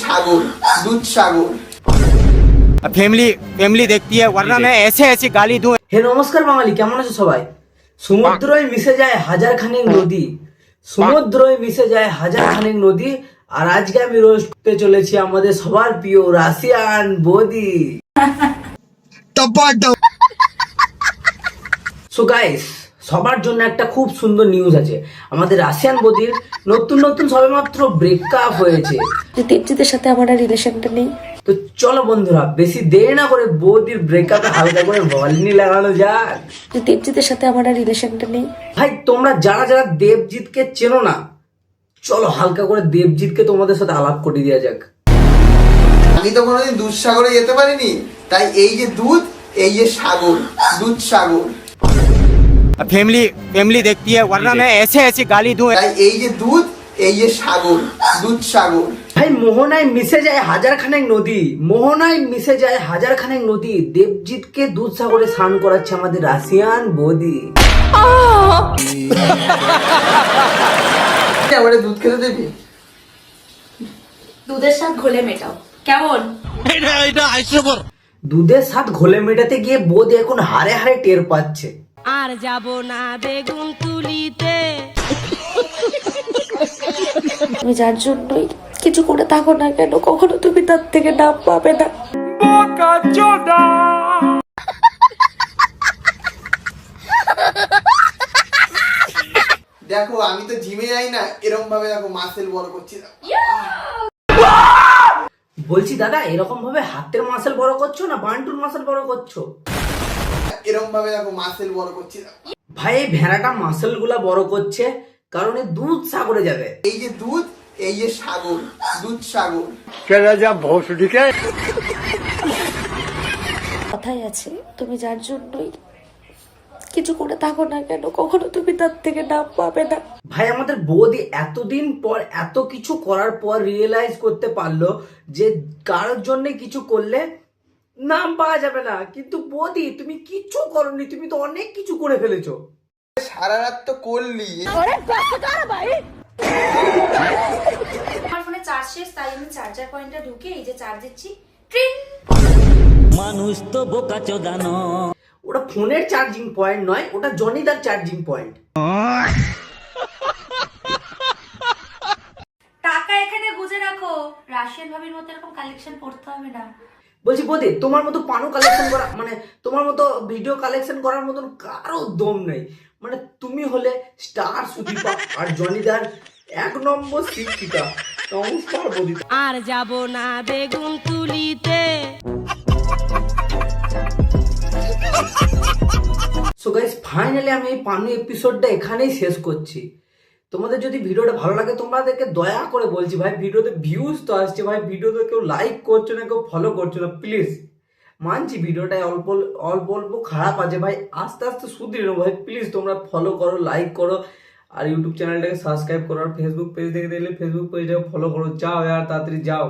सागर दूध सागर family family देखती है वरना मैं ऐसे ऐसी गाली दूं। হে নমস্কার বাঙালি, কেমন আছো সবাই? সমুদ্রই মিশে যায় হাজার খানেক নদী, সমুদ্রই মিশে যায় হাজার খানেক নদী। আর আজকে আমি রোস্ট করতে চলেছি আমাদের সবার প্রিয় রাশিয়ান বৌদি। সো গাইস, সবার জন্য একটা খুব সুন্দর নিউজ আছে। আমাদের রাশিয়ান বৌদির নতুন নতুন সবেমাত্র ব্রেকআপ হয়েছে। দেবজিতের সাথে আমার আর রিলেশনটা নেই। তো চলো বন্ধুরা, বেশি দেরি না করে বৌদির ব্রেকআপে হালকা করে ভলিনি লাগানো যাক। দেবজিতের সাথে আমার আর রিলেশনটা নেই। ভাই তোমরা যারা যারা দেবজিৎকে চেনো না, চলো হালকা করে দেবজিৎকে তোমাদের সাথে আলাপ করে দেওয়া যাক। আমি তো কোনোদিন দুধ সাগরে যেতে পারিনি, তাই এই যে দুধ, এই যে সাগর, দুধ সাগর, फैमिली फैमिली देखती है वरना मैं ऐसे ऐसी गाली दूं। তাই এই যে দুধ, এই যে সাগর, দুধ সাগর। ভাই মোহনায় মিশে যায় হাজার খানেক নদী, মোহনায় মিশে যায় হাজার খানেক নদী। দেবজিৎকে দুধ সাগরে স্নান করাচ্ছে আমাদের রাশিয়ান বৌদি। আমারে দুধ খেতে দেবি? দুধের সাথে ঘোলে মেটাও কেমন? দুধের স্বাদ ঘোলে মেটাতে গিয়ে বৌদি এখন হারে হারে টের পাচ্ছে। আর যাব না বেগুন তুলিতে। তুমি যার জন্যই কিছু করে থাকো না কেন, কখনো তুমি তার থেকে নাম পাবে না। দেখো আমি তো জিমে যাই না, এরকম ভাবে দেখো মাসেল বড় করছি না। বলছি দাদা, এরকম ভাবে হাতের মাসেল বড় করছো না বান্টুর মাসেল বড় করছো? এরকম ভাবে দেখো মাসেল বড় করছি না। ভাই এই ভেড়াটা মাসেল গুলা বড় করছে কারণ এই দুধ সাগরে যাবে। এই যে দুধ, এই যে সাগর, দুধ সাগর। কথাই আছে, তুমি যার জন্যই কিছু করে থাকো না কেন, কখনো তুমি তার থেকে নাম পাবে না। ভাই আমাদের বৌদি এতদিন পর এত কিছু করার পর রিয়েলাইজ করতে পারলো যে কারোর জন্য কিছু করলে নাম পাওয়া যাবে না। কিন্তু বৌদি তুমি কিচ্ছু করোনি, তুমি তো অনেক কিছু করে ফেলেছো। সারা রাত তো করলি। আমার ফোনে চার্জ শেষ, তাই আমি চার্জার পয়েন্টটা ঢুকে এই যে চার্জ দিচ্ছি। ট্রিন। মানুষ তো বোকা চোদানো। ওটা ফোনের চার্জিং পয়েন্ট নয়, ওটা জনিদার চার্জিং পয়েন্ট। টাকা এখানে গুজে রাখো, রাশিয়ান ভাবির মতো এরকম কালেকশন পড়তে হবে না। বলছি বৌদি, তোমার মতো পানু কালেকশন করা মানে তোমার মতো ভিডিও কালেকশন করার মতন কারো দম নেই। মানে তুমি হলে স্টার সুদীপা আর জনিদার এক নম্বর শিক্ষিকা। নমস্কার বৌদি। আর যাব না বেগুন তুলিতে। সো গাইস, ফাইনালি আমি এই পানু এপিসোডটা এখানেই শেষ করছি। তোমাদের যদি ভিডিওটা ভালো লাগে, তোমাদেরকে দয়া করে বলছি ভাই, ভিডিওতে ভিউজ তো আসছে ভাই, ভিডিওতে কেউ লাইক করছো না, কেউ ফলো করছো না। প্লিজ মানছি ভিডিওটা অল্প অল্প অল্প খারাপ আছে ভাই, আস্তে আস্তে সুধরে নেবো ভাই। প্লিজ তোমরা ফলো করো, লাইক করো, আর ইউটিউব চ্যানেলটাকে সাবস্ক্রাইব করো, আর ফেসবুক পেজ থেকে দেখলে ফেসবুক পেজটাকে ফলো করো। যাও আর তাড়াতাড়ি যাও।